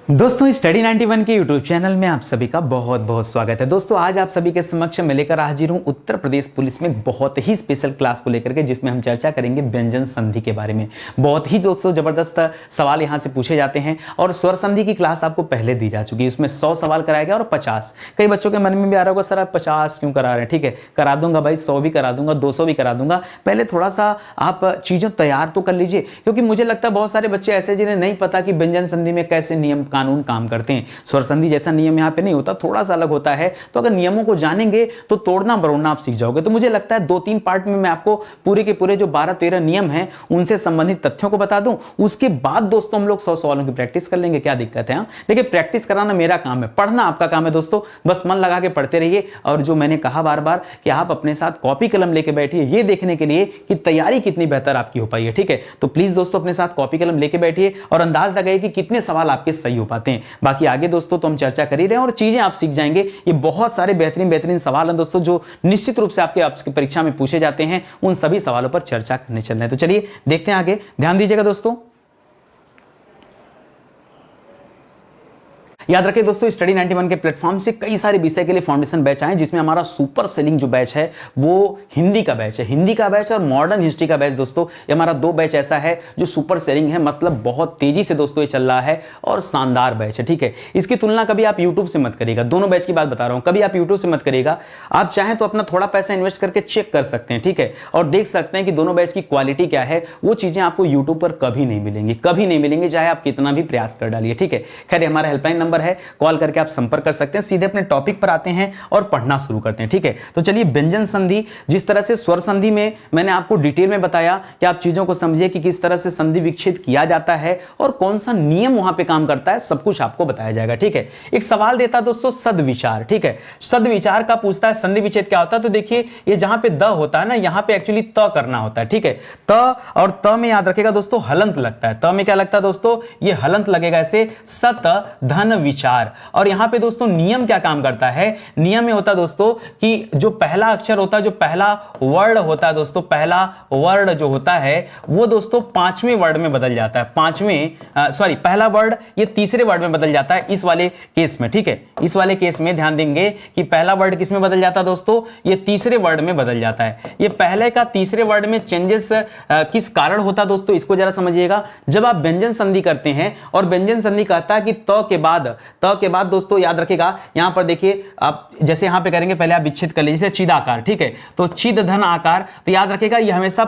दोस्तों स्टडी 91 के YouTube channel में आप सभी का बहुत बहुत स्वागत है। दोस्तों आज आप सभी के समक्ष मैं लेकर हाजिर हूं उत्तर प्रदेश पुलिस में बहुत ही स्पेशल क्लास को लेकर के, जिसमें हम चर्चा करेंगे व्यंजन संधि के बारे में। बहुत ही दोस्तों जबरदस्त सवाल यहां से पूछे जाते हैं और स्वर संधि की क्लास आपको पहले दी जा चुकी है। उसमें 100 सवाल कराया गया और 50। कई बच्चों के मन में भी आ रहा होगा सर आप 50 क्यों करा रहे हैं। ठीक है, करा दूंगा भाई, 100 भी करा दूंगा, 200 भी करा दूंगा। पहले थोड़ा सा आप चीजें तैयार तो कर लीजिए, क्योंकि मुझे लगता है बहुत सारे बच्चे ऐसे जिन्हें नहीं पता कि व्यंजन संधि में कैसे नियम कानून काम करते हैं। स्वर संधि जैसा नियम यहाँ पे नहीं होता, थोड़ा सा अलग होता है। तो अगर नियमों को जानेंगे तो तोड़ना मरोड़ना आप सीख जाओगे। तो मुझे लगता है 2-3 पार्ट में मैं आपको पूरे के पूरे जो 12-13 नियम हैं उनसे संबंधित तथ्यों को बता दूं। उसके बाद दोस्तों हम लोग 100 सवालों की प्रैक्टिस कर लेंगे। क्या दिक्कत है? देखिए, प्रैक्टिस कराना मेरा काम है, पढ़ना आपका काम है। दोस्तों बस मन लगा के पढ़ते रहिए। और जो मैंने कहा बार बार कि आप अपने साथ कॉपी कलम लेके बैठिए, ये देखने के लिए कि तैयारी कितनी बेहतर आपकी हो पाई है। ठीक है, तो प्लीज दोस्तों अपने साथ कॉपी कलम लेके बैठिए और अंदाज लगाइए कि कितने सवाल आपके सही हो पाते हैं। बाकी आगे दोस्तों तो हम चर्चा कर ही रहे हैं और चीजें आप सीख जाएंगे। ये बहुत सारे बेहतरीन सवाल हैं दोस्तों, जो निश्चित रूप से आपकी परीक्षा में पूछे जाते हैं। उन सभी सवालों पर चर्चा करने चल रहे हैं। तो चलिए देखते हैं आगे, ध्यान दीजिएगा दोस्तों। याद रखिए दोस्तों, स्टडी 91 के प्लेटफॉर्म से कई सारे विषय के लिए फाउंडेशन बैच आए, जिसमें हमारा सुपर सेलिंग जो बैच है वो हिंदी का बैच है। हिंदी का बैच और मॉडर्न हिस्ट्री का बैच दोस्तों, ये हमारा 2 बैच ऐसा है जो सुपर सेलिंग है। मतलब बहुत तेजी से दोस्तों ये चल रहा है और शानदार बैच है। ठीक है, इसकी तुलना कभी आप यूट्यूब से मत करिएगा। दोनों बैच की बात बता रहा हूं, कभी आप यूट्यूब से मत करिएगा। आप चाहें तो अपना थोड़ा पैसा इन्वेस्ट करके चेक कर सकते हैं। ठीक है, और देख सकते हैं कि दोनों बैच की क्वालिटी क्या है। वो चीजें आपको यूट्यूब पर कभी नहीं मिलेंगी, कभी नहीं मिलेंगी, चाहे आप कितना भी प्रयास कर डालिए। ठीक है, खैर हमारा हेल्पलाइन नंबर है, कॉल करके आप संपर्क कर सकते हैं। सीधे अपने टॉपिक पर आते हैं और पढ़ना शुरू करते हैं। ठीक है, तो चलिए व्यंजन संधि, जिस तरह से स्वर संधि में मैंने आपको डिटेल में बताया कि आप चीजों को समझिए कि किस तरह से संधि विच्छेद किया जाता है और कौन सा नियम वहां पे काम करता है, सब कुछ आपको बताया जाएगा। ठीक है, एक सवाल देता है दोस्तों सद्विचार। ठीक है, सद्विचार का पूछता है संधि विच्छेद क्या होता है। तो देखिए ये जहां पे द होता है ना, यहां पे एक्चुअली त करना होता है। ठीक है, त और त में याद रखेगा दोस्तों हलंत लगता है। त में क्या लगता है दोस्तों, ये हलंत लगेगा ऐसे, सत धन विचार। और यहां पे दोस्तों नियम क्या काम करता है, नियम में होता है दोस्तों कि जो पहला अक्षर होता है, जो पहला वर्ड होता है दोस्तों, पहला वर्ड जो होता है वो दोस्तों 5वें वर्ड में बदल जाता है। पहला वर्ड ये तीसरे वर्ड में बदल जाता है इस वाले केस में। ठीक है, इस वाले केस में ध्यान देंगे कि पहला वर्ड किस में बदल जाता है दोस्तों, ये तीसरे वर्ड में बदल जाता है। ये पहले का तीसरे वर्ड में चेंजेस किस कारण होता है दोस्तों, इसको जरा समझिएगा। जब आप व्यंजन संधि करते हैं और व्यंजन संधि कहता है कि त के बाद दोस्तों याद रखिएगा, यहां पर देखिए आप जैसे यहां पे करेंगे, पहले आप विच्छेद कर लीजिए चिद आकार। ठीक है, तो चिद धन आकार, तो याद रखिएगा ये हमेशा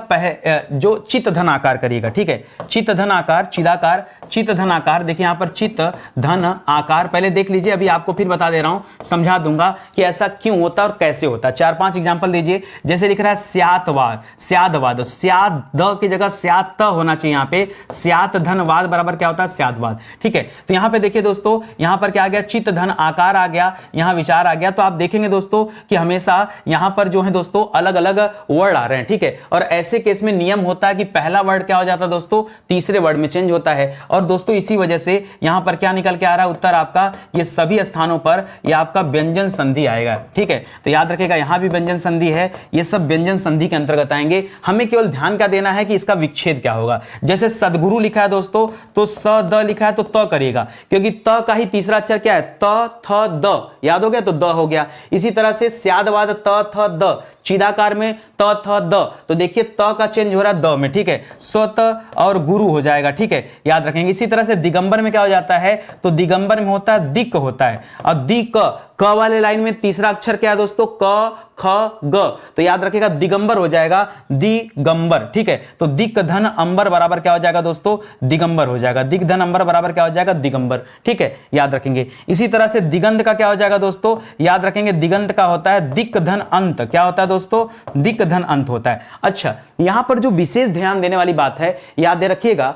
जो चित धन आकार करिएगा। ठीक है, चित धन आकार, चिदाकार, चित धन आकार। देखिए यहां पर चित धन आकार पहले देख लीजिए, अभी आपको फिर बता दे रहा हूं, समझा दूंगा कि ऐसा क्यों होता है और कैसे होता है। 4-5 एग्जांपल दीजिए। जैसे लिख रहा है स्यातवाद, स्यादवाद, स्याद द की जगह स्यात होना चाहिए। यहां पे स्यात धनवाद बराबर क्या होता है, स्यादवाद। ठीक है, तो यहां पे देखिए दोस्तों, यहां पर क्या आ गया, चित धन आकार आ गया, यहां विचार आ गया। तो आप देखेंगे दोस्तों कि हमेशा यहां पर जो है दोस्तों अलग अलग वर्ड आ रहे हैं। ठीक है, और ऐसे केस में नियम होता है कि पहला वर्ड क्या हो जाता है दोस्तों, तीसरे वर्ड में चेंज होता है। और दोस्तों इसी वजह से यहां पर क्या निकल के आ रहा है उत्तर आपका, ये सभी स्थानों पर ये आपका व्यंजन संधि आएगा। ठीक है, तो याद रखिएगा यहां भी व्यंजन संधि है, ये सब व्यंजन संधि के अंतर्गत आएंगे। हमें केवल ध्यान क्या देना है कि इसका विच्छेद क्या होगा। जैसे सदगुरु लिखा है दोस्तों, तो स द लिखा है तो त करिएगा, क्योंकि त का ही तीसरा अक्षर क्या है, त थ द, याद हो गया, तो द हो गया। इसी तरह से स्यादवाद त थ द, चिदाकार में त थ द, तो देखिए त का चेंज हो रहा है द में। ठीक है, स्वत और गुरु हो जाएगा। ठीक है, याद रखेंगे। इसी तरह से दिगंबर में क्या हो जाता है, तो दिगंबर में होता है दिक होता है, और दिक क वाले लाइन में तीसरा अक्षर क्या है दोस्तों, क ख ग, तो याद रखिएगा दिगंबर हो जाएगा दिगंबर। ठीक है, तो दिक धन अंबर बराबर क्या हो जाएगा दोस्तों, दिगंबर हो जाएगा। दिक धन अंबर बराबर क्या हो जाएगा, दिगंबर। ठीक है, याद रखेंगे। इसी तरह से दिगंत का क्या हो जाएगा दोस्तों, याद रखेंगे दिगंत का होता है दिक धन अंत। क्या होता है दोस्तों, दिक धन अंत होता है। अच्छा, यहां पर जो विशेष ध्यान देने वाली बात है, याद रखिएगा,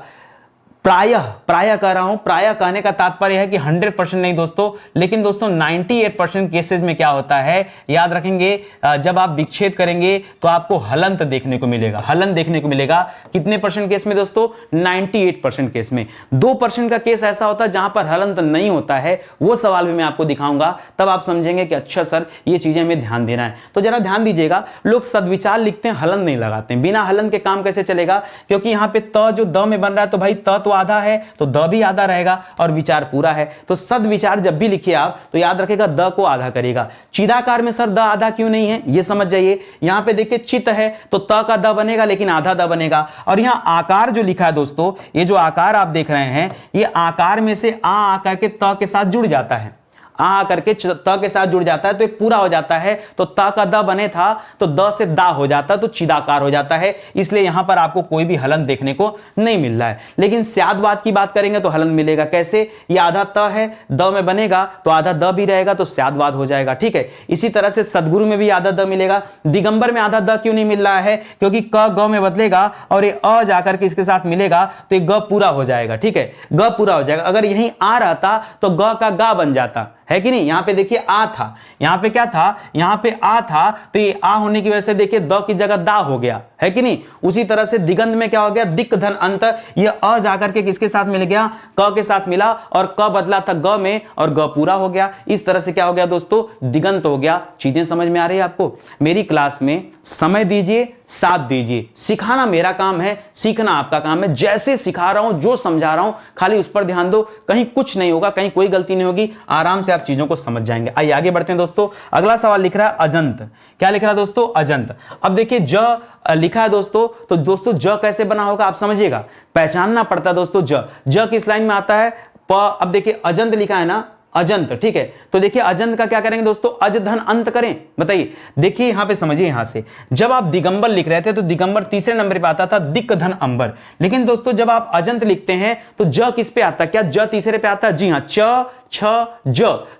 प्रायः कह रहा हूं, प्रायः कहने का तात्पर्य है कि 100% नहीं दोस्तों, लेकिन दोस्तों 98% केसेस में क्या होता है, याद रखेंगे, जब आप विच्छेद करेंगे तो आपको हलंत देखने को मिलेगा। हलन देखने को मिलेगा कितने परसेंट केस में दोस्तों, 98% केस में। 2% का केस ऐसा होता है जहां पर हलंत नहीं होता है, वो सवाल भी मैं आपको दिखाऊंगा, तब आप समझेंगे कि अच्छा सर ये चीजें हमें ध्यान देना है। तो जरा ध्यान दीजिएगा, लोग सद्विचार लिखते हैं, हलन नहीं लगाते हैं। बिना हलन के काम कैसे चलेगा, क्योंकि यहां पे त जो द में बन रहा है, तो भाई त तो आधा है तो द भी आधा रहेगा और विचार पूरा है। तो सद विचार जब भी लिखिए आप तो याद रखेगा द को आधा करेगा। चिदाकार में सर द आधा क्यों नहीं है ये समझ जाइए। यहां पे देखिए चित है तो त का द बनेगा लेकिन आधा द बनेगा। और यहां आकार जो लिखा है दोस्तों, ये जो आकार आप देख रहे हैं ये आकार में से आ आकर के त के साथ जुड़ जाता है, आ करके त के साथ जुड़ जाता है तो ये पूरा हो जाता है। तो त का द बने था तो द से दा हो जाता तो चिदाकार हो जाता है। इसलिए यहां पर आपको कोई भी हलन देखने को नहीं मिल रहा है। लेकिन स्याद्वाद की बात करेंगे तो हलन मिलेगा। कैसे? ये आधा त है, द में बनेगा तो आधा द भी रहेगा तो स्याद्वाद हो जाएगा। ठीक है, इसी तरह से सदगुरु में भी आधा द मिलेगा। दिगंबर में आधा द क्यों नहीं मिल रहा है? क्योंकि क ग में बदलेगा और ये अ जाकर के इसके साथ मिलेगा तो ये ग पूरा हो जाएगा। ठीक है, ग पूरा हो जाएगा। अगर यहीं आ रहता तो ग का गा बन जाता है कि नहीं। यहां पे देखिए आ था, यहां पे क्या था, यहां पे आ था तो ये आ होने की वजह से देखिए द की जगह दा हो गया है कि नहीं। उसी तरह से दिगंत में क्या हो गया, दिक धन अंत, ये अ जाकर के किसके साथ मिल गया, क के साथ मिला और क बदला था ग में और ग पूरा हो गया। इस तरह से क्या हो गया दोस्तों, दिगंत हो गया। चीजें समझ में आ रही है आपको? मेरी क्लास में समय दीजिए, साथ दीजिए। सिखाना मेरा काम है, सीखना आपका काम है। जैसे सिखा रहा हूं, जो समझा रहा हूं, खाली उस पर ध्यान दो। कहीं कुछ नहीं होगा, कहीं कोई गलती नहीं होगी, आराम से आप चीजों को समझ जाएंगे। आइए आगे बढ़ते हैं दोस्तों। अगला सवाल लिख रहा है अजंत। क्या लिख रहा है दोस्तों? अजंत। अब देखिए ज लिखा है दोस्तों, तो दोस्तों ज कैसे बना होगा आप समझिएगा, पहचानना पड़ता है दोस्तों। ज किस लाइन में आता है? प। अब देखिए अजंत लिखा है ना, अजंत। ठीक है, तो देखिए अजंत का क्या करेंगे दोस्तों, अज धन अंत करें। बताइए, देखिए यहां पे समझिए, यहां से जब आप दिगंबर लिख रहे थे तो दिगंबर तीसरे नंबर पे आता था, दिक धन अंबर। लेकिन दोस्तों जब आप अजंत लिखते हैं तो ज किस पे आता है? क्या ज तीसरे पे आता है? जी हां, च छ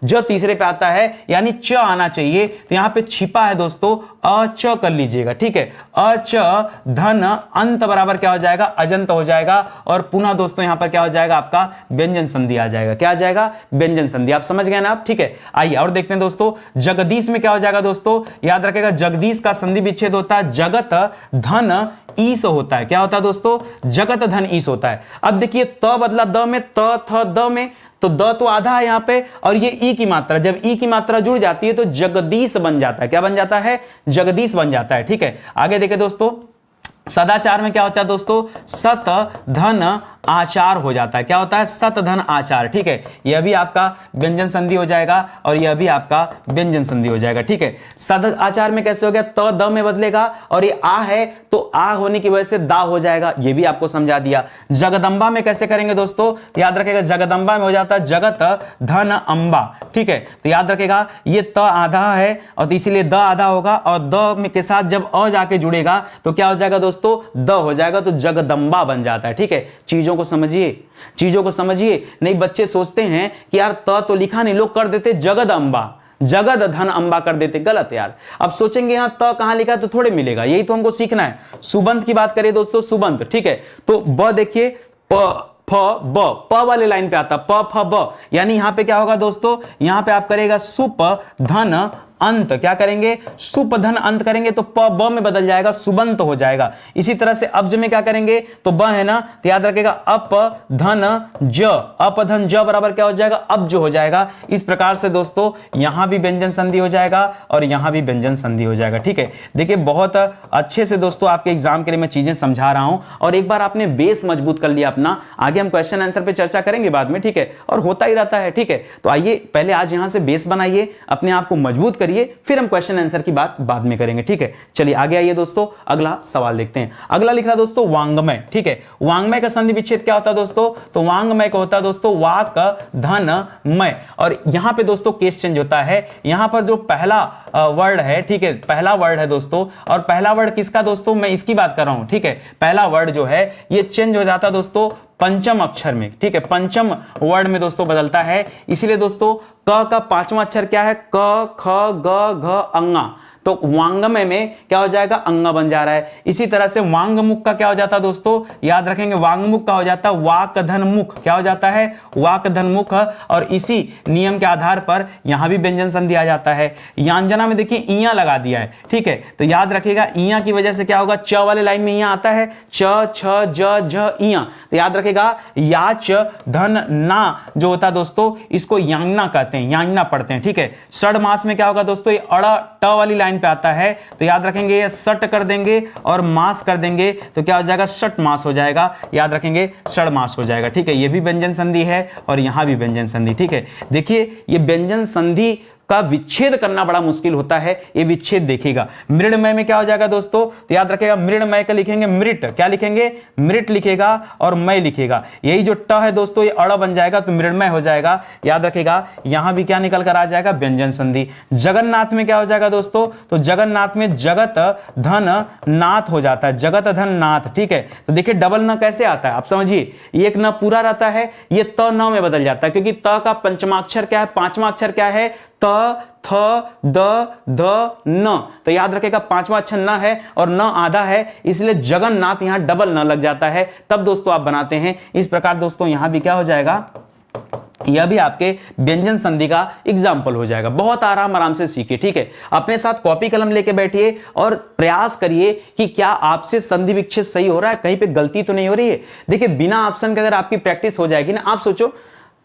ज तीसरे पे आता है, यानी च आना चाहिए। तो यहां पे छिपा है दोस्तों, अच कर लीजिएगा। ठीक है, अच धन अंत बराबर क्या हो जाएगा, अजंत हो जाएगा। और पुनः दोस्तों यहां पर क्या हो जाएगा, आपका व्यंजन संधि आ जाएगा। क्या आ जाएगा? व्यंजन संधि। आप समझ गए ना आप? ठीक है, आइए और देखते हैं दोस्तों। जगदीश में क्या हो जाएगा दोस्तों, याद रखेगा जगदीश का संधि विच्छेद होता है, जगत धन ईस होता है। क्या होता है दोस्तों? जगत धन ईस होता है। अब देखिए त बदला द में, त थ द में, तो द तो आधा है यहां पे और ये ई की मात्रा, जब ई की मात्रा जुड़ जाती है तो जगदीश बन जाता है। क्या बन जाता है? जगदीश बन जाता है। ठीक है, आगे देखिए दोस्तों, सदाचार में क्या होता है दोस्तों, सत धन आचार हो जाता है। क्या होता है? सत धन आचार। ठीक है, यह भी आपका व्यंजन संधि हो जाएगा और यह भी आपका व्यंजन संधि हो जाएगा। ठीक है, सद आचार में कैसे हो गया, त द में बदलेगा और ये आ है तो आ होने की वजह से दा हो जाएगा। ये भी आपको समझा दिया। जगदंबा में कैसे करेंगे दोस्तों, याद रखेगा जगदंबा में हो जाता है जगत धन अंबा। ठीक है, तो याद रखेगा ये त आधा है और इसीलिए द आधा होगा और द के साथ जब अ जाके जुड़ेगा तो क्या हो जाएगा दोस्तों, द हो जाएगा तो जगदंबा बन जाता है। ठीक है, चीजों को समझिए, चीजों को समझिए। नहीं बच्चे सोचते हैं कि यार त तो लिखा नहीं, लोग कर देते जगदंबा, जगद धन अंबा कर देते। गलत यार। अब सोचेंगे यहां त कहां लिखा है तो थोड़े मिलेगा, यही तो हमको सीखना है। सुबंत की बात करिए दोस्तों, सुबंत। ठीक है, तो ब देखिए प फ ब, प वाले लाइन पे आता प फ ब, यानी यहां पे क्या होगा दोस्तों, यहां पे आप करेगा सुप धन अंत। क्या करेंगे? सुप धन अंत करेंगे तो प ब में बदल जाएगा, सुबंत हो जाएगा। इसी तरह से अब्ज में क्या करेंगे, तो ब है ना, तो याद रखेगा अप धन ज, अप धन ज बराबर क्या हो जाएगा, अब्ज हो जाएगा। इस प्रकार से दोस्तों यहां भी व्यंजन संधि हो जाएगा और यहां भी व्यंजन संधि हो जाएगा। ठीक है, देखिए बहुत अच्छे से दोस्तों आपके एग्जाम के लिए मैं चीजें समझा रहा हूं और एक बार आपने बेस मजबूत कर लिया अपना, आगे हम क्वेश्चन आंसर पे चर्चा करेंगे बाद में। ठीक है, और होता ही रहता है। ठीक है, तो आइए पहले आज यहां से बेस बनाइए, अपने आप को मजबूत करिए, फिर हम क्वेश्चन आंसर की बात बाद में करेंगे। ठीक है, चलिए आगे आइए दोस्तों, अगला सवाल देखते हैं। अगला लिख रहा दोस्तों वांग्मय। ठीक है, वांग्मय का संधि विच्छेद क्या होता है दोस्तों, तो वांग्मय का होता है दोस्तों वाक धन मय। और यहां पे दोस्तों केस चेंज होता है, यहां पर जो पहला वर्ड है, ठीक है, पहला वर्ड है दोस्तों, और पहला वर्ड किसका दोस्तों, मैं इसकी बात कर रहा हूं। ठीक है, पहला वर्ड जो है ये चेंज हो जाता है दोस्तों पंचम अक्षर में। ठीक है, पंचम वर्ड में दोस्तों बदलता है। इसीलिए दोस्तों क का पांचवा अक्षर क्या है, क ख ग घ अंगा, तो वांग्मय में क्या हो जाएगा, अंगा बन जा रहा है। इसी तरह से वांगमुख का क्या हो जाता है दोस्तों, याद रखेंगे वांगमुख का हो जाता है वाक धन मुख। क्या हो जाता है, वाक धन मुख। और इसी नियम के आधार पर यहां भी व्यंजन संधि आ जाता है। यांजना में देखिए इया लगा दिया है। ठीक है, तो याद रखिएगा इया की वजह से क्या होगा, च वाले लाइन में इया आता है, च छ ज झ इया, तो याद रखेगा याच धन ना जो होता है दोस्तों, इसको यांगना कहते हैं, यांगना पढ़ते हैं। ठीक है, षड मास में क्या होगा दोस्तों, ये अड़ ट वाली लाइन लाइन पे आता है तो याद रखेंगे ये सट कर देंगे और मास कर देंगे तो क्या हो जाएगा, षट मास हो जाएगा, याद रखेंगे षड मास हो जाएगा। ठीक है, ये भी व्यंजन संधि है और यहां भी व्यंजन संधि। ठीक है, देखिए ये व्यंजन संधि का विच्छेद करना बड़ा मुश्किल होता है, ये विच्छेद देखिएगा। मृण्मय में क्या हो जाएगा दोस्तों, तो याद रखेगा मृण्मय का लिखेंगे मृत, क्या लिखेंगे, मृत लिखेगा और मय लिखेगा। यही जो ट है दोस्तों ये अड़ बन जाएगा तो मृण्मय हो जाएगा, याद रखेगा। यहां भी क्या निकल कर आ जाएगा, व्यंजन संधि। जगन्नाथ में क्या हो जाएगा दोस्तों, तो जगन्नाथ में जगत धन नाथ हो जाता है, जगत धन नाथ। ठीक है, तो देखिए डबल न कैसे आता है आप समझिए, एक न पूरा रहता है, ये त न में बदल जाता है क्योंकि त का पंचमाक्षर क्या है, पांचवा अक्षर क्या है, त थ द ध न। तो याद रखेगा पांचवा अक्षर न है और न आधा है, इसलिए जगन्नाथ यहां डबल न लग जाता है, तब दोस्तों आप बनाते हैं। इस प्रकार दोस्तों यहां भी क्या हो जाएगा, यह भी आपके व्यंजन संधि का एग्जाम्पल हो जाएगा। बहुत आराम से सीखिए। ठीक है, अपने साथ कॉपी कलम लेके बैठिए और प्रयास करिए कि क्या आपसे संधि विच्छेद सही हो रहा है, कहीं पे गलती तो नहीं हो रही है। देखिए बिना ऑप्शन के अगर आपकी प्रैक्टिस हो जाएगी ना, आप सोचो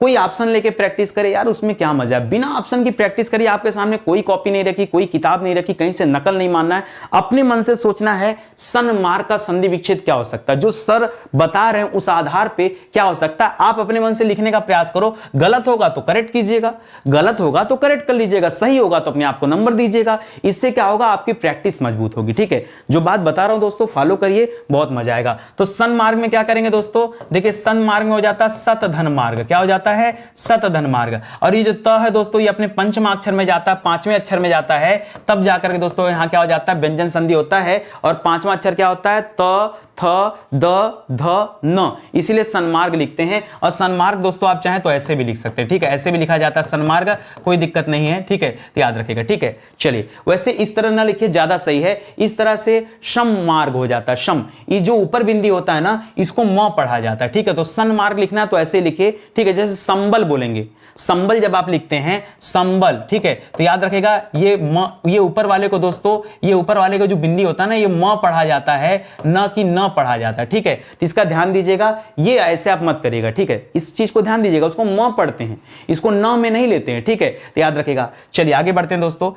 कोई ऑप्शन लेके प्रैक्टिस करे यार, उसमें क्या मजा है। बिना ऑप्शन की प्रैक्टिस करिए, आपके सामने कोई कॉपी नहीं रखी, कोई किताब नहीं रखी, कहीं से नकल नहीं मानना है, अपने मन से सोचना है सन्मार्ग का संधि विच्छेद क्या हो सकता है, जो सर बता रहे हैं उस आधार पे क्या हो सकता है। आप अपने मन से लिखने का प्रयास करो, गलत होगा तो करेक्ट कीजिएगा, गलत होगा तो करेक्ट कर लीजिएगा, सही होगा तो अपने आप को नंबर दीजिएगा। इससे क्या होगा, आपकी प्रैक्टिस मजबूत होगी। ठीक है, जो बात बता रहा हूं दोस्तों फॉलो करिए, बहुत मजा आएगा। तो सन्मार्ग में क्या करेंगे दोस्तों, देखिए सन्मार्ग में हो जाता है सतधन मार्ग, क्या हो जाता है, सतधन मार्ग। और ये जो त है दोस्तों ये अपने पंचम अक्षर में जाता है, पांचवें अक्षर में जाता है, तब जाकर के दोस्तों यहां क्या हो जाता है, व्यंजन संधि होता है। और पांचवा अक्षर क्या होता है, त थ द ध न, इसीलिए सन्मार्ग लिखते हैं। और सन्मार्ग दोस्तों आप चाहें तो ऐसे भी लिख सकते हैं। ठीक है, ऐसे भी लिखा जाता है सन्मार्ग, कोई दिक्कत नहीं है। ठीक है, तो याद रखिएगा। ठीक है, चलिए वैसे इस तरह ना लिखिए, ज्यादा सही है। इस तरह से शम मार्ग हो जाता है, शम, ये जो ऊपर बिंदी होता है ना इसको म पढ़ा जाता है। ठीक है, तो सन्मार्ग लिखना है तो ऐसे लिखिए। ठीक है, जैसे संबल बोलेंगे, संबल जब आप लिखते हैं संबल, ठीक है, तो याद रखेगा ये ऊपर वाले को दोस्तों, ये ऊपर वाले को जो बिंदी होता है ना ये म पढ़ा जाता है, न कि न पढ़ा जाता है। ठीक है, तो इसका ध्यान दीजिएगा, ये ऐसे आप मत करिएगा। ठीक है, इस चीज को ध्यान दीजिएगा, उसको म पढ़ते हैं, इसको न में नहीं लेते हैं। ठीक है, तो याद रखेगा। चलिए आगे बढ़ते हैं दोस्तों।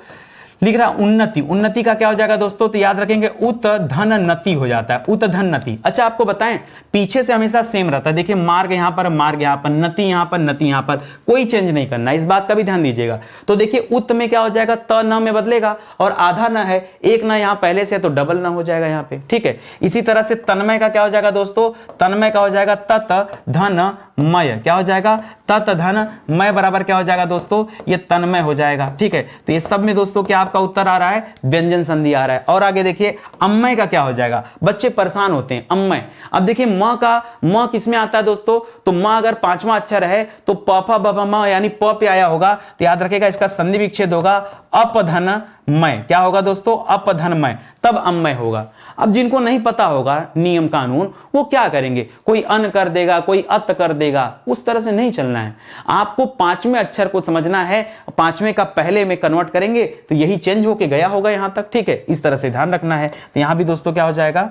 लिख रहा उन्नति, उन्नति का क्या हो जाएगा दोस्तों, तो याद रखेंगे उत धन नति हो जाता है, उत धन नति। अच्छा आपको बताएं पीछे से हमेशा सेम रहता है, देखिए मार्ग यहां पर, मार्ग यहां पर, नति यहां पर, नति यहां पर, कोई चेंज नहीं करना, इस बात का भी ध्यान दीजिएगा। तो देखिए उत में क्या हो जाएगा, त न में बदलेगा और आधा न है, एक न यहां पहले से तो डबल न हो जाएगा यहां पे। ठीक है, इसी तरह से तन्मय का क्या हो जाएगा दोस्तों, तन्मय का हो जाएगा तत धन मय, क्या हो जाएगा, तत धन मय बराबर क्या हो जाएगा दोस्तों, ये तन्मय हो जाएगा। ठीक है, तो ये सब में दोस्तों क्या आपका उत्तर आ रहा है, व्यंजन संधि आ रहा है। और आगे देखिए अम्मय का क्या हो जाएगा, बच्चे परेशान होते हैं, अम्मय। अब देखिए म किस में आता है दोस्तों, तो म अगर पांचवा अक्षर है तो प फ ब भ म यानी प पे आया होगा, तो याद रखेगा इसका संधि विच्छेद होगा अपधनमय, क्या होगा दोस्तों, अपधनमय, तब अम्मय होगा। अब जिनको नहीं पता होगा नियम कानून वो क्या करेंगे, कोई अन कर देगा, कोई अत कर देगा, उस तरह से नहीं चलना है। आपको पांचवें अक्षर को समझना है, पांचवें का पहले में कन्वर्ट करेंगे तो यही चेंज होके गया होगा यहां तक। ठीक है, इस तरह से ध्यान रखना है। तो यहां भी दोस्तों क्या हो जाएगा,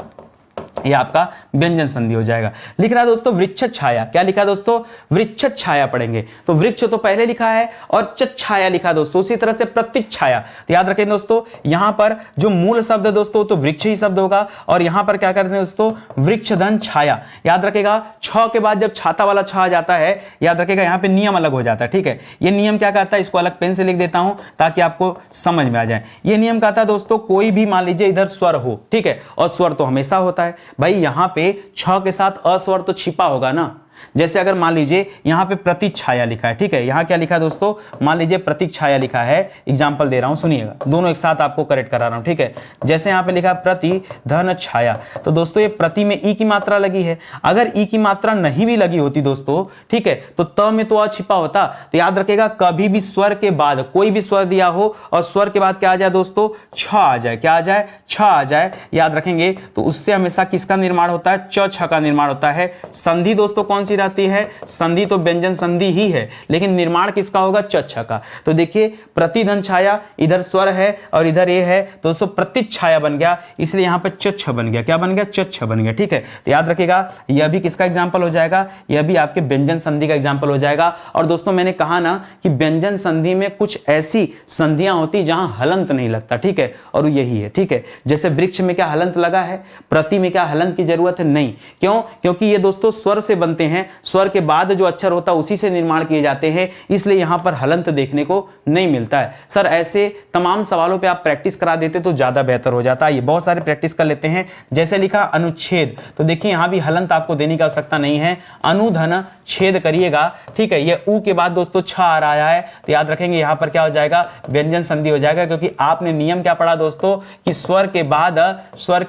ये आपका व्यंजन संधि हो जाएगा। लिख रहा है दोस्तों वृक्ष छाया, क्या लिखा है दोस्तों, वृक्ष छाया पढ़ेंगे, तो वृक्ष तो पहले लिखा है और छाया लिखा है दोस्तों, उसी तरह से प्रतीक्षाया। तो याद रखें दोस्तों यहां पर जो मूल शब्द है दोस्तों तो वृक्ष ही शब्द होगा, और यहां पर क्या करते हैं दोस्तों, वृक्ष धन छाया। याद रखेगा छ के बाद जब छाता वाला छ आ जाता है, याद रखेगा यहां पे नियम अलग हो जाता है। ठीक है, ये नियम क्या कहता है, इसको अलग पेन से लिख देता हूं ताकि आपको समझ में आ जाए। ये नियम कहता है दोस्तों कोई भी मान लीजिए इधर स्वर हो, ठीक है, और स्वर तो हमेशा होता है भाई, यहां पे छ के साथ अस्वर तो छिपा होगा ना। जैसे अगर मान लीजिए यहां पे प्रतीक्षाया लिखा है, ठीक है, यहां क्या लिखा है दोस्तों, मान लीजिए प्रतीक्षाया लिखा है, एग्जांपल दे रहा हूं सुनिएगा, दोनों एक साथ आपको करेक्ट करा रहा हूं। ठीक है, जैसे यहां पे लिखा है प्रति धन छाया, तो दोस्तों ये प्रति में ई की मात्रा लगी है, अगर ई की मात्रा नहीं भी लगी होती दोस्तों, ठीक है, तो त में तो अ छिपा होता। तो याद रखेगा कभी भी स्वर के बाद कोई भी स्वर दिया हो और स्वर के बाद क्या आ जाए दोस्तों, छ आ जाए, क्या आ जाए, छ आ जाए, याद रखेंगे तो उससे हमेशा किसका निर्माण होता है, च छ का निर्माण होता है। संधि दोस्तों कौन कौन सी रहती है? संधि तो व्यंजन संधि ही है, लेकिन निर्माण किसका होगा? च छ का। तो देखिए प्रतिधन छाया, इधर स्वर है और इधर ये है, तो दोस्तों प्रतिच्छाया बन गया, इसलिए यहां पर च छ बन गया। क्या बन गया? च छ बन गया। ठीक है, तो याद रखिएगा यह भी किसका एग्जाम्पल हो जाएगा? यह भी आपके व्यंजन संधि का एग्जाम्पल हो जाएगा। और दोस्तों मैंने कहा ना कि व्यंजन संधि में कुछ ऐसी संधियां होती जहां हलंत नहीं लगता। ठीक है, और यही है। ठीक है, जैसे वृक्ष में क्या हलंत लगा है? प्रति में क्या हलंत की जरूरत है? नहीं। क्यों? क्योंकि ये दोस्तों स्वर से बनते हैं, स्वर के बाद जो अक्षर होता है उसी से निर्माण किए जाते हैं, इसलिए यहां पर हलंत देखने को नहीं मिलता है। सर ऐसे तमाम सवालों पे आप प्रैक्टिस करा देते तो ज्यादा बेहतर हो जाता है। ये बहुत सारे प्रैक्टिस कर लेते हैं। जैसे लिखा अनुच्छेद, तो देखिए यहां भी हलंत आपको देने की आवश्यकता नहीं है, अनुधन छेद करिएगा। ठीक है, ये ऊ के बाद दोस्तों छ आ रहा है, तो याद रखेंगे यहां पर क्या हो जाएगा? व्यंजन संधि हो जाएगा, क्योंकि आपने नियम क्या पढ़ा दोस्तों कि स्वर के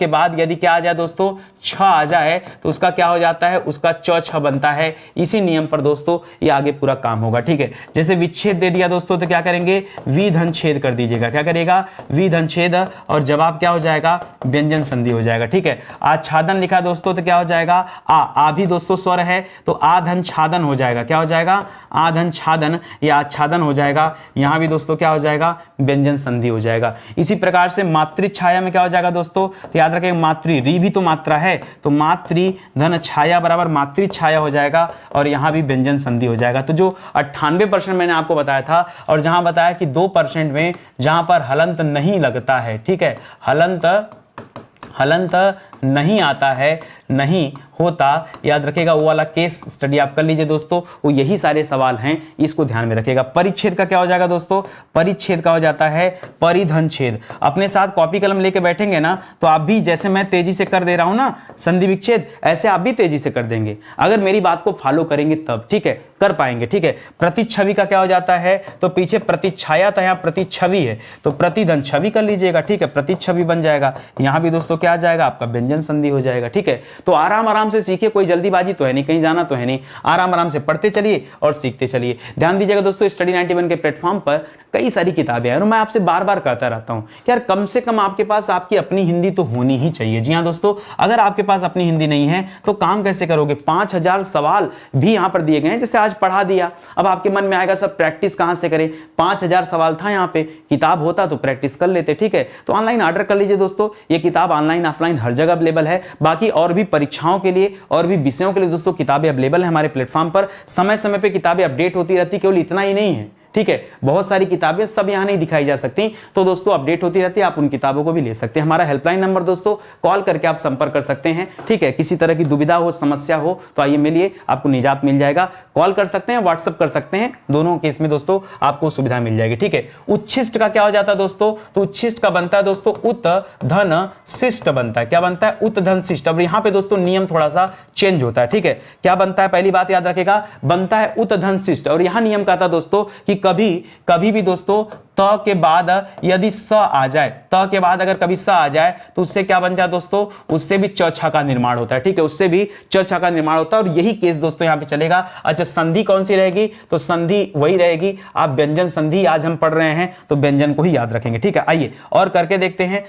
बाद यदि क्या आ जाए दोस्तों? छ आ जाए तो उसका क्या हो जाता है? उसका च छ बनता है। इसी नियम पर दोस्तों ये आगे पूरा काम होगा। ठीक है, जैसे विच्छेद दे दिया दोस्तों तो क्या करेंगे? विधन छेद कर दीजिएगा। क्या करेगा? विधन छेद, और जवाब क्या हो जाएगा? व्यंजन संधि हो जाएगा। ठीक है, आच्छादन लिखा दोस्तों तो क्या हो जाएगा? आ भी दोस्तों स्वर है, तो आधन छादन हो जाएगा। क्या हो जाएगा? आधन छादन या आच्छादन हो जाएगा। यहां भी दोस्तों क्या हो जाएगा? व्यंजन संधि हो जाएगा। इसी प्रकार से मातृछाया में क्या हो जाएगा दोस्तों? तो याद रखें मातृ, री भी तो मात्रा है, तो मातृ धन छाया बराबर मातृछाया हो जाएगा, और यहां भी व्यंजन संधि हो जाएगा। तो जो 98% मैंने आपको बताया था, और जहां बताया कि 2% में जहां पर हलंत नहीं लगता है, ठीक है, हलंत नहीं आता है, नहीं होता, याद रखेगा वो वाला केस स्टडी आप कर लीजिए दोस्तों, वो यही सारे सवाल हैं, इसको ध्यान में रखेगा। परिच्छेद का क्या हो जाएगा दोस्तों? परिच्छेद का हो जाता है परिधन छेद। अपने साथ कॉपी कलम लेके बैठेंगे ना, तो आप भी जैसे मैं तेजी से कर दे रहा हूं ना संधि विच्छेद, ऐसे आप भी तेजी से कर देंगे अगर मेरी बात को फॉलो करेंगे तब। ठीक है, कर पाएंगे। ठीक है, प्रतिच्छवि का क्या हो जाता है? तो पीछे प्रतिच्छाया था, यहाँ प्रतिच्छवि है, तो प्रतिधन छवि कर लीजिएगा। ठीक है, प्रतिच्छवि बन जाएगा। यहां भी दोस्तों क्या आ जाएगा? आपका व्यंजन संधि हो जाएगा। ठीक है, तो आराम आराम से सीखिए, कोई जल्दीबाजी तो है नहीं, कहीं जाना तो है नहीं, आराम आराम से पढ़ते चलिए और सीखते चलिए। ध्यान दीजिएगा दोस्तों, स्टडी 91 के प्लेटफॉर्म पर कई सारी किताबें हैं, और मैं आपसे बार बार कहता रहता हूं कि यार कम से कम आपके पास आपकी अपनी हिंदी तो होनी ही चाहिए। जी हां दोस्तों, अगर आपके पास अपनी हिंदी नहीं है तो काम कैसे करोगे? 5000 सवाल भी यहां पर दिए गए हैं, जैसे आज पढ़ा दिया। अब आपके मन में आएगा सर प्रैक्टिस कहां से करें? 5000 सवाल था यहां पे, किताब होता तो प्रैक्टिस कर लेते। ठीक है, तो ऑनलाइन ऑर्डर कर लीजिए दोस्तों, ये किताब ऑनलाइन ऑफलाइन हर जगह अवेलेबल है। बाकी और भी परीक्षाओं के लिए और भी विषयों के लिए दोस्तों किताबें अवेलेबल है हमारे प्लेटफॉर्म पर। समय समय पे किताबें अपडेट होती रहती, केवल इतना ही नहीं है। ठीक है, बहुत सारी किताबें सब यहां नहीं दिखाई जा सकती, तो दोस्तों अपडेट होती रहती है, आप उन किताबों को भी ले सकते हैं। हमारा हेल्पलाइन नंबर दोस्तों, कॉल करके आप संपर्क कर सकते हैं। ठीक है, किसी तरह की दुविधा हो, समस्या हो, तो आइए मिलिए, आपको निजात मिल जाएगा। कॉल कर सकते हैं, व्हाट्सअप कर सकते हैं, दोनों केस में दोस्तों आपको सुविधा मिल जाएगी। ठीक है, उच्छिष्ट का क्या हो जाता है दोस्तों? तो उच्छिष्ट का बनता है दोस्तों उत धन शिष्ट बनता है। क्या बनता है? उत धन शिष्ट। अब यहां पे दोस्तों नियम थोड़ा सा चेंज होता है। ठीक है, क्या बनता है? पहली बात याद रखेगा, बनता है उत धन शिष्ट, और यहां नियम कहता है दोस्तों कि कभी भी दोस्तों त के बाद यदि स आ जाए, त के बाद अगर कभी स आ जाए तो उससे क्या बन जाए दोस्तों? उससे भी च छ का निर्माण होता है। ठीक है, उससे भी च छ का निर्माण होता है, और यही केस दोस्तों यहां पे चलेगा। अच्छा, संधि कौन सी रहेगी? तो संधि वही रहेगी, आप व्यंजन संधि आज हम पढ़ रहे हैं तो व्यंजन को ही याद रखेंगे। ठीक है, आइए और करके देखते हैं।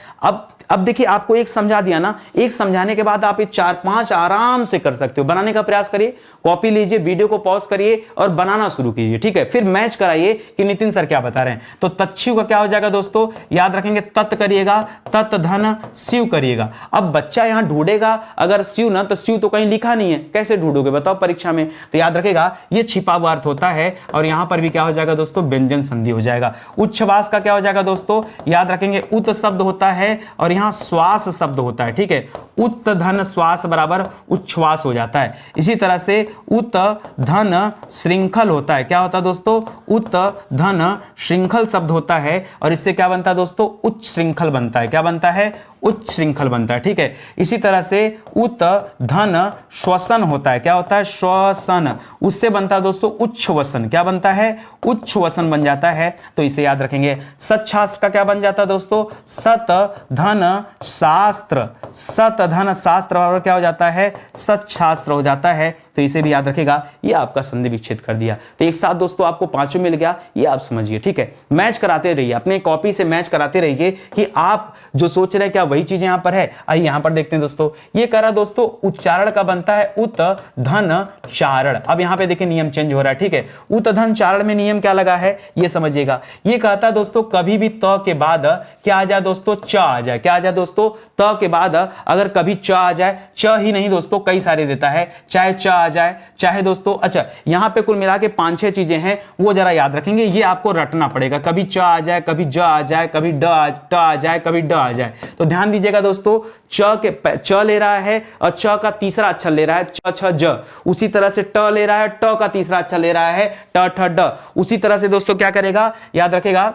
अब देखिए, आपको एक समझा दिया ना, एक समझाने के बाद आप ये 4-5 आराम से कर सकते हो। बनाने का प्रयास करिए, कॉपी लीजिए, वीडियो को पॉज करिए और बनाना शुरू कीजिए। ठीक है, फिर मैच कराइए कि नितिन सर क्या बता रहे हैं। तो तच्छिव का क्या हो जाएगा दोस्तों? याद रखेंगे, तत् करिएगा, तत् धन शिव करिएगा। अब बच्चा यहां ढूंढेगा अगर शिव ना, तो शिव तो कहीं लिखा नहीं है, कैसे ढूंढोगे बताओ परीक्षा में? तो याद रखेगा ये छिपा हुआ अर्थ होता है, और यहां पर भी क्या हो जाएगा दोस्तों? व्यंजन संधि हो जाएगा। उच्छ्वास का क्या हो जाएगा दोस्तों? याद रखेंगे, उत शब्द होता है और यहां श्वास शब्द होता है। ठीक है, उत धन श्वास बराबर उच्छ्वास हो जाता है। इसी तरह से उत धन श्रृंखल होता है। क्या होता है दोस्तों? उत धन श्रृंखल शब्द होता है, और इससे क्या बनता है दोस्तों? उच्च श्रृंखल बनता है। क्या बनता है? उच्च श्रृंखल बनता है। ठीक है, इसी तरह से उत धन श्वसन होता है। क्या होता है? श्वसन, उससे बनता है दोस्तों उच्च वसन। क्या बनता है? उच्च वसन बन जाता है, तो इसे याद रखेंगे। सच्छास्त्र का क्या बन जाता है दोस्तों? सत धन शास्त्र। सत धन शास्त्र बराबर क्या हो जाता है? सच्छास्त्र हो जाता है, तो इसे भी याद रखेगा। ये आपका संधि विच्छेद कर दिया। तो एक साथ दोस्तों आपको पांचों मिल गया, ये आप समझिए। ठीक है, मैच कराते रहिए, अपने कॉपी से मैच कराते रहिए कि आप जो सोच रहे हैं क्या वही चीज यहाँ पर है। आइए यहाँ पर देखते हैं दोस्तों, ये कह रहा दोस्तों उच्चारण का बनता है उत धन चारण। अब यहाँ पे देखिए नियम चेंज हो रहा है, ठीक है। उत धन चारण में नियम क्या लगा है ये समझिएगा। ये कहता है दोस्तों कभी भी त के बाद क्या आ जाए दोस्तों, च आ जाए। क्या आ जाए दोस्तों, त के बाद अगर कभी च आ जाए, च ही नहीं दोस्तों कई सारे देता है, चाहे च आ जाए चाहे दोस्तों, अच्छा यहां पे कुल मिला के 5-6 चीजें हैं, वो जरा याद रखेंगे, ये आपको रटना पड़ेगा। कभी च आ जाए, कभी ज आ जाए, कभी ट आ जाए, कभी ड आ जाए। तो ध्यान दीजिएगा दोस्तों, च ले रहा है और च का तीसरा अक्षर ले रहा है च छ ज। उसी तरह से ट ले रहा है, ट का तीसरा अक्षर ले रहा है ट ठ ड। उसी तरह से दोस्तों क्या करेगा, याद रखेगा,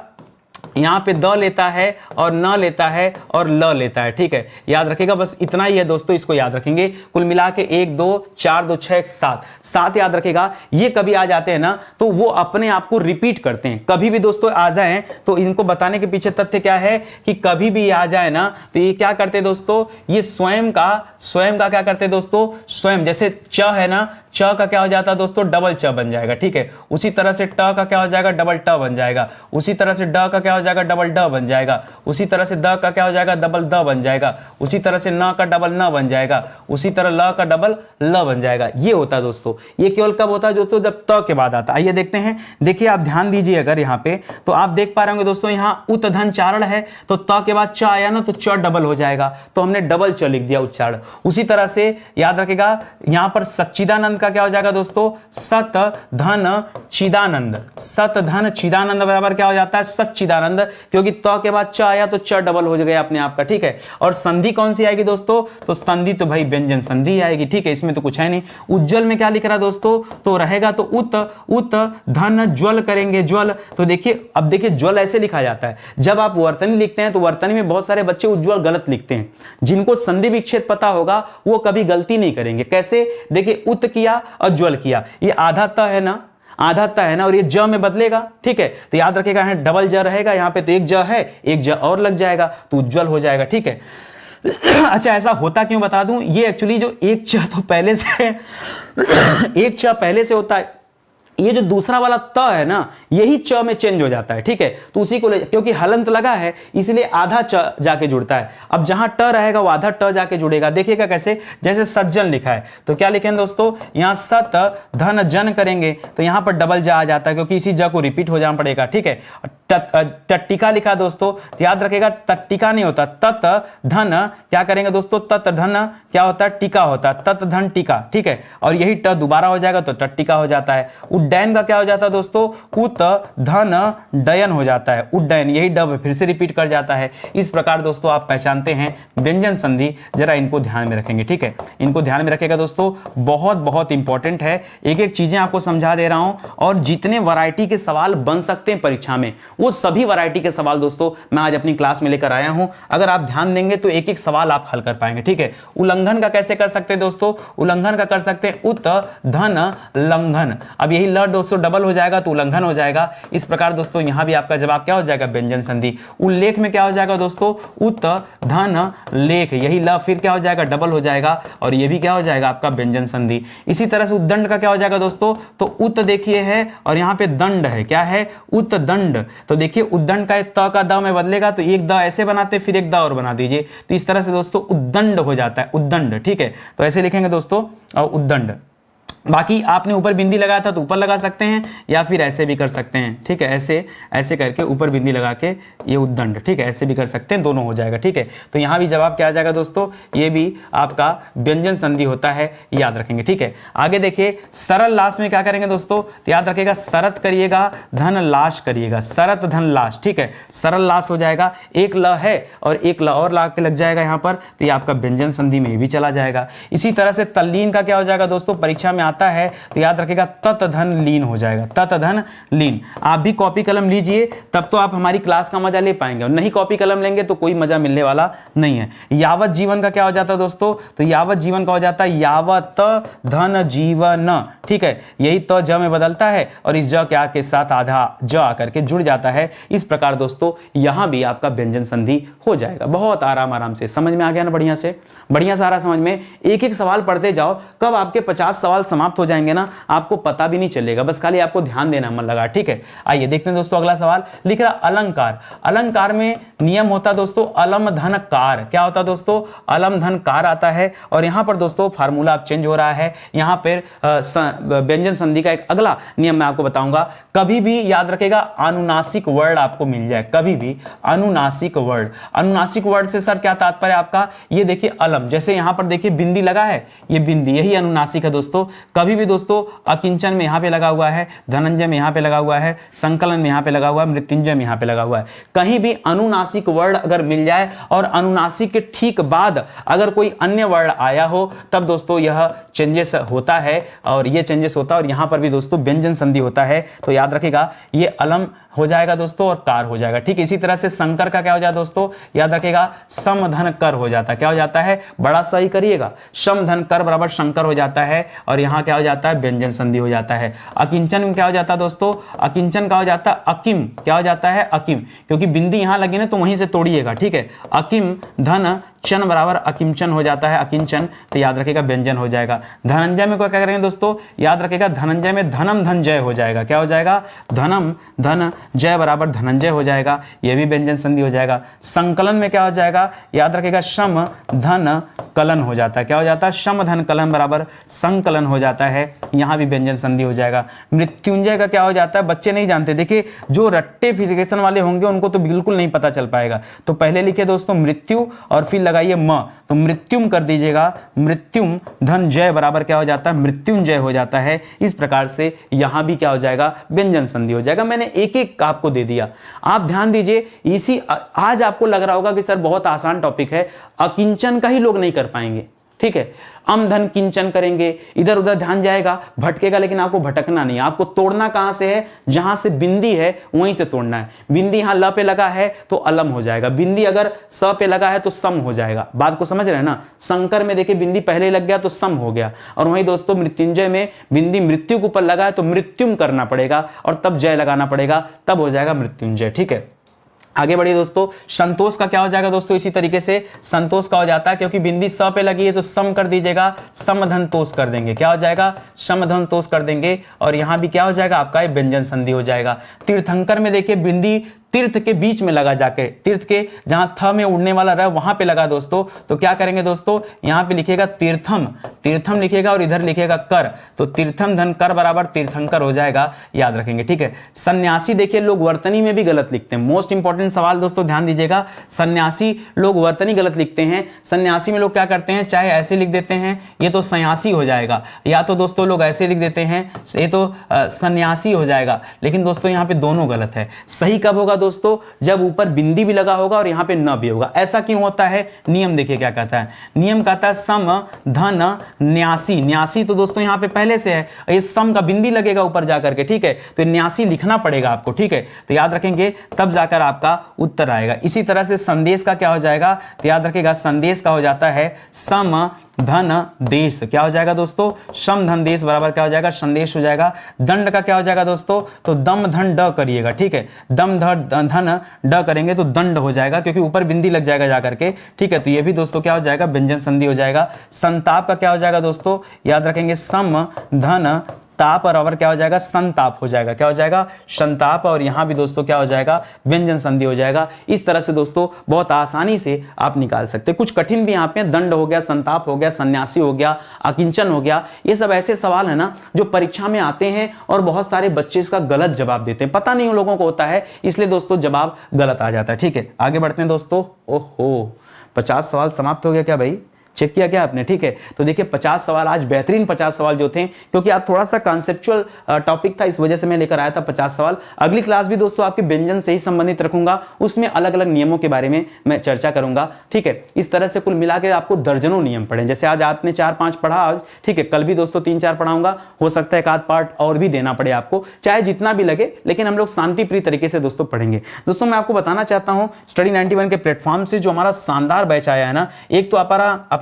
यहां पे द लेता है और न लेता है और ल लेता है, ठीक है। याद रखेगा, बस इतना ही है दोस्तों, इसको याद रखेंगे। कुल मिला के 1 2 4 2 6 7 याद रखेगा। ये कभी आ जाते हैं ना तो वो अपने आप को रिपीट करते हैं। कभी भी दोस्तों आ जाए तो इनको बताने के पीछे तथ्य क्या है कि कभी भी आ जाए ना तो ये क्या करते हैं दोस्तों, ये स्वयं का क्या करते हैं दोस्तों, स्वयं। जैसे च है ना, च का क्या हो जाता है दोस्तों, डबल च बन जाएगा, ठीक है। उसी तरह से ट का क्या हो जाएगा, डबल ट बन जाएगा। उसी तरह से ड का क्या हो जाएगा, डबल ड बन जाएगा। उसी तरह से द का क्या हो जाएगा, डबल द बन जाएगा। उसी तरह से न का डबल न बन जाएगा। उसी तरह ल का डबल ल बन जाएगा। ये होता है दोस्तों, ये केवल कब होता है दोस्तों, जब त के बाद आता है। आइए देखते हैं, देखिए आप ध्यान दीजिए अगर यहाँ पे तो आप देख पा रहे होंगे दोस्तों, यहाँ उत धन चारण है तो त के बाद च आया ना तो च डबल हो जाएगा, तो हमने डबल च लिख दिया उच्चारण। उसी तरह से याद रखेगा, यहाँ पर सच्चिदानंद का क्या हो जाएगा दोस्तों, सत धन चिदानंद। सत धन चिदानंद बराबर क्या हो जाता है, सच्चिदानंद, क्योंकि त के बाद च आया तो च डबल हो गया अपने आप का, ठीक है। और संधि कौन सी आएगी दोस्तों, तो संधि तो भाई व्यंजन संधि आएगी, ठीक है, इसमें तो कुछ है नहीं। उज्जवल में क्या लिख रहा है दोस्तों, तो रहेगा तो उत धन ज्वल करेंगे, ज्वल। तो देखिए, अब देखिए ज्वल ऐसे लिखा जाता है, जब आप वर्तनी लिखते हैं तो वर्तनी में बहुत सारे बच्चे उज्जवल गलत लिखते हैं। जिनको संधि विच्छेद पता होगा वो कभी गलती नहीं करेंगे। कैसे, देखिए उत किया और ज्वल किया, ये आधा त है ना, आधा त है ना, और ये ज में बदलेगा, ठीक है। तो याद रखेगा यहाँ डबल ज रहेगा, यहाँ पे तो एक ज है, एक ज और लग जाएगा तो उज्जवल हो जाएगा, ठीक है। अच्छा ऐसा होता क्यों बता दूं, ये एक्चुअली जो एक च तो पहले से एक च पहले से होता है, ये जो दूसरा वाला त है ना यही च में चेंज हो जाता है, ठीक है। तो उसी को क्योंकि हलंत लगा है इसलिए आधा च जाके जुड़ता है। अब जहां ट रहेगा वो आधा ट जाके जुड़ेगा। देखिएगा कैसे, जैसे सज्जन लिखा है तो क्या लिखेंगे दोस्तों, यहां सत धन जन करेंगे तो यहां पर डबल ज आ जाता है क्योंकि इसी ज को रिपीट हो जाना पड़ेगा, ठीक है। टट्टिका लिखा दोस्तों, तो याद रखेगा टट्टिका नहीं होता, तत धन क्या करेंगे दोस्तों, तत धन क्या होता है, टीका होता है, तत धन टीका, ठीक है। और यही ट दोबारा हो जाएगा तो टट्टिका हो जाता है। उड्डयन का क्या हो जाता है दोस्तों, उत धन डयन हो जाता है, उड्डयन, यही डब फिर से रिपीट कर जाता है। इस प्रकार दोस्तों आप पहचानते हैं व्यंजन संधि, जरा इनको ध्यान में रखेंगे, ठीक है। इनको ध्यान में रखेगा दोस्तों, बहुत बहुत इंपॉर्टेंट है। एक एक चीजें आपको समझा दे रहा हूं और जितने वैरायटी के सवाल बन सकते हैं परीक्षा में वो सभी वैरायटी के सवाल दोस्तों मैं आज अपनी क्लास में लेकर आया हूं। अगर आप ध्यान देंगे तो एक एक सवाल आप हल कर पाएंगे, ठीक है। उल्लंघन का कैसे कर सकते हैं दोस्तों, उल्लंघन का कर सकते हैं उत धन लंघन। अब यही ल दोस्तों डबल हो जाएगा तो उल्लंघन हो जाएगा। इस प्रकार दोस्तों यहां भी आपका जवाब क्या हो जाएगा, व्यंजन संधि। उल्लेख में क्या हो जाएगा दोस्तों, उत धन लेख, यही ल फिर क्या हो जाएगा, डबल हो जाएगा और ये भी क्या हो जाएगा आपका व्यंजन संधि। इसी तरह से उद्दंड का क्या हो जाएगा दोस्तों, तो उत देखिए है और यहां पे दंड है, क्या है, उत दंड। तो देखिए उद्दंड का त का द में बदलेगा तो एक द ऐसे बनाते फिर एक द और बना दीजिए, तो इस तरह से दोस्तों उद्दंड हो जाता है, उद्दंड, ठीक है। तो ऐसे लिखेंगे दोस्तों उद्दंड। बाकी आपने ऊपर बिंदी लगाया था तो ऊपर लगा सकते हैं या फिर ऐसे भी कर सकते हैं, ठीक है। ऐसे ऐसे करके ऊपर बिंदी लगा के ये उद्दंड, ठीक है, ऐसे भी कर सकते हैं, दोनों हो जाएगा, ठीक है। तो यहाँ भी जवाब क्या आ जाएगा दोस्तों, ये भी आपका व्यंजन संधि होता है, याद रखेंगे, ठीक है। आगे देखिए सरल लाश में क्या करेंगे दोस्तों, तो याद रखेगा शरत करिएगा धन लाश करिएगा, शरत धन लाश, ठीक है। सरल लाश हो जाएगा, एक ल है और एक ल और ला के लग जाएगा यहाँ पर, तो ये आपका व्यंजन संधि में भी चला जाएगा। इसी तरह से तल्लीन का क्या हो जाएगा दोस्तों, परीक्षा में आता है तो याद रखेगा तत धन लीन हो जाएगा, तत धन लीन। आप भी कॉपी कलम लीजिए तब तो आप हमारी क्लास का मजा ले पाएंगे, और नहीं कॉपी कलम लेंगे तो कोई मजा मिलने वाला नहीं है। यावत जीवन का क्या हो जाता है दोस्तों, तो यावत जीवन का हो जाता है यावत धन जीवन, ठीक है। यही तो ज में बदलता है और इस ज क्या के साथ आधा ज आकर के जुड़ जाता है। इस प्रकार दोस्तों यहां भी आपका व्यंजन संधि हो जाएगा। बहुत आराम से समझ में आ गया ना, बढ़िया से सारा समझ में। एक एक सवाल पढ़ते जाओ, कब आपके 50 सवाल समाप्त हो जाएंगे ना, आपको पता भी नहीं चलेगा, बस खाली आपको ध्यान देना मन लगा। ठीक है, आइए देखते हैं दोस्तों अगला सवाल। लिख रहा अलंकार। अलंकार में नियम होता है दोस्तों अलम धन कार। क्या होता है दोस्तों? अलम धन कार आता है। और यहां पर दोस्तों फार्मूला अब चेंज हो रहा है। यहां पर व्यंजन संधि का एक अगला नियम मैं आपको बताऊंगा। कभी भी याद रखेगा अनुनासिक वर्ड आपको मिल जाए, कभी भी अनुनासिक वर्ड। अनुनासिक वर्ड से सर क्या तात्पर्य आपका? ये देखिए अलम, जैसे यहां पर देखिए बिंदी लगा है, ये बिंदी यही अनुनासिक है दोस्तों। कभी भी दोस्तों अकिंचन में यहां पे लगा हुआ है, धनंजय में यहां पे लगा हुआ है, संकलन में यहां पे लगा हुआ है, मृत्युंजय में यहां पे लगा हुआ है। कहीं भी अनुनासिक वर्ड अगर मिल जाए और अनुनासिक के ठीक बाद अगर कोई अन्य वर्ड आया हो, तब दोस्तों यह चेंजेस होता है, और ये चेंजेस होता है। और यहां पर भी दोस्तों व्यंजन संधि होता है, तो याद रखेगा ये अलम हो जाएगा दोस्तों और कार हो जाएगा। ठीक, इसी तरह से शंकर का क्या हो जाए दोस्तों? याद रखेगा सम धन कर हो जाता है। क्या हो जाता है? बड़ा सही करिएगा, सम धन कर बराबर शंकर हो जाता है। और यहां क्या हो जाता है? व्यंजन संधि हो जाता है। अकिंचन में क्या हो जाता है दोस्तों? अकिंचन का हो जाता है अकिम। क्या हो जाता है? अकिम, क्योंकि बिंदी यहां लगी ना तो वहीं से तोड़िएगा। ठीक है, अकिम धन चन बराबर अकिंचन हो जाता है, अकिंचन, तो याद रखेगा व्यंजन हो जाएगा। धनंजय में क्या करेंगे दोस्तों? याद रखेगा धनंजय में धनम धन जय हो जाएगा। क्या हो जाएगा? धनम धन जय बराबर धनंजय हो जाएगा, यह भी व्यंजन संधि हो जाएगा। संकलन में क्या हो जाएगा? याद रखेगा शम धन कलन हो जाता है। क्या हो जाता है? शम धन कलन बराबर संकलन हो जाता है, यहां भी व्यंजन संधि हो जाएगा। मृत्युंजय का क्या हो जाता है? बच्चे नहीं जानते, देखिए जो रट्टे फिजिकेशन वाले होंगे उनको तो बिल्कुल नहीं पता चल पाएगा। तो पहले लिखे दोस्तों मृत्यु और फिर लगाइए म, तो मृत्युम कर दीजिएगा, मृत्युम धन जय बराबर क्या हो जाता है? मृत्युंजय हो जाता है। इस प्रकार से यहां भी क्या हो जाएगा? व्यंजन संधि हो जाएगा। मैंने एक एक आपको दे दिया, आप ध्यान दीजिए। इसी आज आपको लग रहा होगा कि सर बहुत आसान टॉपिक है, अकिंचन का ही लोग नहीं कर पाएंगे। ठीक है, अम धन किंचन करेंगे, इधर उधर ध्यान जाएगा, भटकेगा, लेकिन आपको भटकना नहीं। आपको तोड़ना कहां से है? जहां से बिंदी है वहीं से तोड़ना है। बिंदी यहां ल पे लगा है तो अलम हो जाएगा, बिंदी अगर स पे लगा है तो सम हो जाएगा। बात को समझ रहे हैं ना? शंकर में देखिए बिंदी पहले लग गया तो सम हो गया, और वहीं दोस्तों मृत्युंजय में बिंदी मृत्यु के ऊपर लगा है तो मृत्युम करना पड़ेगा और तब जय लगाना पड़ेगा, तब हो जाएगा मृत्युंजय। ठीक है, आगे बढ़िए दोस्तों। संतोष का क्या हो जाएगा दोस्तों? इसी तरीके से संतोष का हो जाता है, क्योंकि बिंदी स पे लगी है तो सम कर दीजिएगा, समधन तोष कर देंगे। क्या हो जाएगा? समधन तोष कर देंगे, और यहां भी क्या हो जाएगा आपका? व्यंजन संधि हो जाएगा। तीर्थंकर में देखिए बिंदी तीर्थ के बीच में लगा, जाके तीर्थ के जहां थ में उड़ने वाला रह वहां पे लगा दोस्तों, तो क्या करेंगे दोस्तों? यहां पे लिखेगा तीर्थम, तीर्थम लिखेगा और इधर लिखेगा कर, तो तीर्थम धन कर बराबर तीर्थंकर हो जाएगा, याद रखेंगे। ठीक है, सन्यासी देखिए लोग वर्तनी में भी गलत लिखते हैं। मोस्ट इंपॉर्टेंट सवाल दोस्तों, ध्यान दीजिएगा। सन्यासी लोग वर्तनी गलत लिखते हैं। सन्यासी में लोग क्या करते हैं? चाहे ऐसे लिख देते हैं, ये तो सन्यासी हो जाएगा, या तो दोस्तों लोग ऐसे लिख देते हैं, ये तो सन्यासी हो जाएगा। लेकिन दोस्तों यहाँ पे दोनों गलत है। सही कब होगा दोस्तों? जब ऊपर बिंदी भी लगा होगा और यहाँ पे न भी होगा। ऐसा क्यों होता है? नियम देखिए क्या कहता है। नियम कहता है सम धन न्यासी। न्यासी तो दोस्तों यहाँ पे पहले से है, ये सम का बिंदी लगेगा ऊपर जाकर के। ठीक है, तो न्यासी लिखना पड़ेगा आपको। ठीक है, तो याद रखेंगे, तब जाकर आपका उत्तर आएगा। इसी तरह से संदेश का क्या हो जाएगा? तो याद रखेगा संदेश का हो जाता है सम धन देश। क्या हो जाएगा दोस्तों? सम धन देश बराबर क्या हो जाएगा? संदेश हो जाएगा। दंड का क्या हो जाएगा दोस्तों? तो दम धन ड करिएगा। ठीक है, दम धन ड करेंगे तो दंड हो जाएगा, क्योंकि ऊपर बिंदी लग जाएगा जाकर के। ठीक है, तो ये भी दोस्तों क्या हो जाएगा? व्यंजन संधि हो जाएगा। संताप का क्या हो जाएगा दोस्तों? याद रखेंगे सम धन ताप बराबर क्या हो जाएगा? संताप हो जाएगा। क्या हो जाएगा? संताप, और यहां भी दोस्तों क्या हो जाएगा? व्यंजन संधि हो जाएगा। इस तरह से दोस्तों बहुत आसानी से आप निकाल सकते हैं। कुछ कठिन भी यहाँ पे, दंड हो गया, संताप हो गया, सन्यासी हो गया, अकिंचन हो गया, ये सब ऐसे सवाल है ना जो परीक्षा में आते हैं और बहुत सारे बच्चे इसका गलत जवाब देते हैं। पता नहीं उन लोगों को होता है, इसलिए दोस्तों जवाब गलत आ जाता है। ठीक है, आगे बढ़ते हैं दोस्तों। ओहो, 50 सवाल समाप्त हो गया क्या भाई? चेक किया क्या आपने? ठीक है, तो देखिए 50 सवाल, आज बेहतरीन 50 सवाल जो थे, क्योंकि आज थोड़ा सा कॉन्सेप्चुअल टॉपिक था, इस वजह से मैं लेकर आया था 50 सवाल। अगली क्लास भी दोस्तों आपके व्यंजन से ही संबंधित रखूंगा, उसमें अलग अलग नियमों के बारे में मैं चर्चा करूंगा। ठीक है, इस तरह से कुल मिला के आपको दर्जनों नियम पढ़े। जैसे आज आपने 4-5 पढ़ा आज, ठीक है, कल भी दोस्तों 3-4 पढ़ाऊंगा, हो सकता है एक आध पार्ट और भी देना पड़े आपको, चाहे जितना भी लगे, लेकिन हम लोग शांति प्रिय तरीके से दोस्तों पढ़ेंगे। दोस्तों मैं आपको बताना चाहता हूं, स्टडी 91 के प्लेटफॉर्म से जो हमारा शानदार बैच आया है ना, एक तो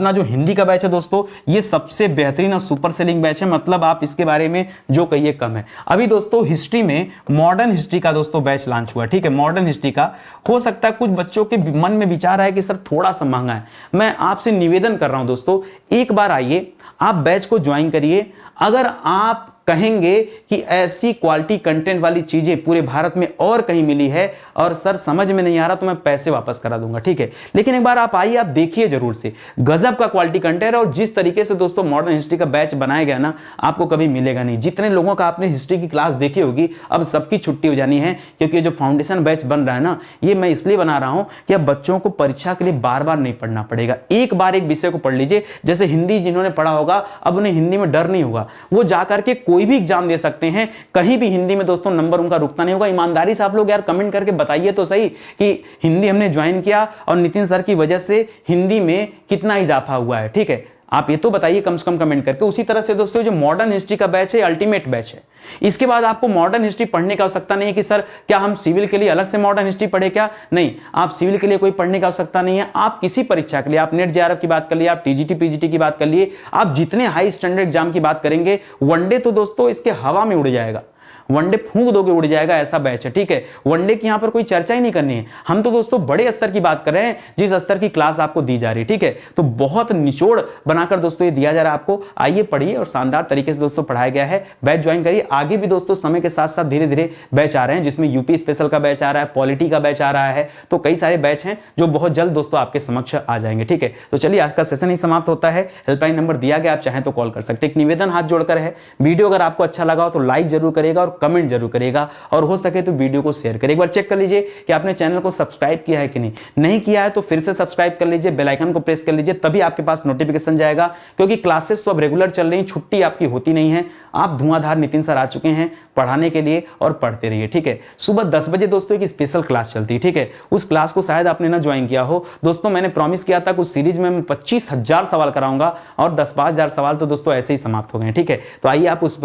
अपना जो हिंदी का बैच है दोस्तों, ये सबसे बेहतरीन और सुपर सेलिंग बैच है, मतलब आप इसके बारे में जो कहिए कम है। अभी दोस्तों हिस्ट्री में मॉडर्न हिस्ट्री का दोस्तों बैच लॉन्च हुआ। ठीक है, मॉडर्न हिस्ट्री का, हो सकता है कुछ बच्चों के मन में विचार है कि सर थोड़ा सा महंगा है। मैं आपसे निवेदन कर रहा हूं दोस्तों, एक बार आइए, आप बैच को ज्वाइन करिए। अगर आप कहेंगे कि ऐसी क्वालिटी कंटेंट वाली चीजें पूरे भारत में और कहीं मिली है और सर समझ में नहीं आ रहा, तो मैं पैसे वापस करा दूंगा, ठीक है। लेकिन एक बार आप आइए, आप देखिए जरूर से, गजब का क्वालिटी कंटेंट है। और जिस तरीके से दोस्तों मॉडर्न हिस्ट्री का बैच बनाया गया ना, आपको कभी मिलेगा नहीं। जितने लोगों का आपने हिस्ट्री की क्लास देखी होगी, अब सबकी छुट्टी हो जानी है, क्योंकि जो फाउंडेशन बैच बन रहा है ना, ये मैं इसलिए बना रहा हूं कि अब बच्चों को परीक्षा के लिए बार बार नहीं पढ़ना पड़ेगा। एक बार एक विषय को पढ़ लीजिए। जैसे हिंदी जिन्होंने पढ़ा होगा, अब उन्हें हिंदी में डर नहीं होगा, वो जाकर के कोई भी एग्जाम दे सकते हैं, कहीं भी हिंदी में दोस्तों नंबर उनका रुकता नहीं होगा। ईमानदारी से आप लोग यार कमेंट करके बताइए तो सही कि हिंदी हमने ज्वाइन किया और नितिन सर की वजह से हिंदी में कितना इजाफा हुआ है, ठीक है। आप ये तो बताइए कम से कम कमेंट करके। उसी तरह से दोस्तों जो मॉडर्न हिस्ट्री का बैच है, अल्टीमेट बैच है। इसके बाद आपको मॉडर्न हिस्ट्री पढ़ने की आवश्यकता नहीं है कि सर क्या हम सिविल के लिए अलग से मॉडर्न हिस्ट्री पढ़े क्या? नहीं, आप सिविल के लिए कोई पढ़ने की आवश्यकता नहीं है। आप किसी परीक्षा के लिए, आप नेट जेआरएफ की बात कर लिए, आप टीजीटी पीजीटी की बात कर लिए, आप जितने हाई स्टैंडर्ड एग्जाम की बात करेंगे, वनडे तो दोस्तों इसके हवा में उड़ जाएगा, वनडे फूंक दोगे उड़ जाएगा, ऐसा बैच है, ठीक है। वनडे की यहां पर कोई चर्चा ही नहीं करनी है। हम तो दोस्तों बड़े स्तर की बात कर रहे हैं, जिस स्तर की क्लास आपको दी जा रही है, ठीक है। तो बहुत निचोड़ बनाकर दोस्तों ये दिया जा रहा है आपको। आइए पढ़िए और शानदार तरीके से दोस्तों पढ़ाया गया है। बैच ज्वाइन करिए। आगे भी दोस्तों समय के साथ साथ धीरे धीरे बैच आ रहे हैं, जिसमें यूपी स्पेशल का बैच आ रहा है, पॉलिटी का बैच आ रहा है, तो कई सारे बैच हैं जो बहुत जल्द दोस्तों आपके समक्ष आ जाएंगे, ठीक है। तो चलिए आज का सेशन ही समाप्त होता है। हेल्पलाइन नंबर दिया गया, आप चाहें तो कॉल कर सकते हैं। एक निवेदन हाथ जोड़कर है, वीडियो अगर आपको अच्छा लगा हो तो लाइक जरूर करिएगा और कमेंट जरूर करिएगा, और हो सके तो वीडियो को शेयर करिए। एक बार चेक कर लीजिए कि आपने चैनल को सब्सक्राइब किया है कि नहीं किया है तो फिर से सब्सक्राइब कर लीजिए, बेल आइकन को प्रेस कर लीजिए, तभी आपके पास नोटिफिकेशन जाएगा। क्योंकि क्लासेस तो अब रेगुलर चल रही, छुट्टी आपकी होती नहीं है। आप धुआंधार नितिन सर आ चुके हैं पढ़ाने के लिए, और पढ़ते रहिए, ठीक है। सुबह 10 बजे दोस्तों एक स्पेशल क्लास चलती है, ठीक है। उस क्लास को शायद आपने ना ज्वाइन किया हो दोस्तों। मैंने प्रॉमिस किया था कुछ सीरीज में मैं 25,000 सवाल कराऊंगा, और 10-5,000 सवाल तो दोस्तों ऐसे ही समाप्त हो गए, ठीक है। तो आइए आप उस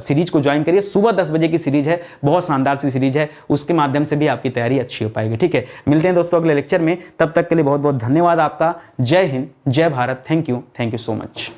सीरीज को ज्वाइन करिए। सुबह 10 बजे की सीरीज है, बहुत शानदार सी सीरीज है, उसके माध्यम से भी आपकी तैयारी अच्छी हो पाएगी, ठीक है। मिलते हैं दोस्तों अगले लेक्चर में, तब तक के लिए बहुत बहुत धन्यवाद आपका। जय हिंद, जय Bharat. Thank you so much.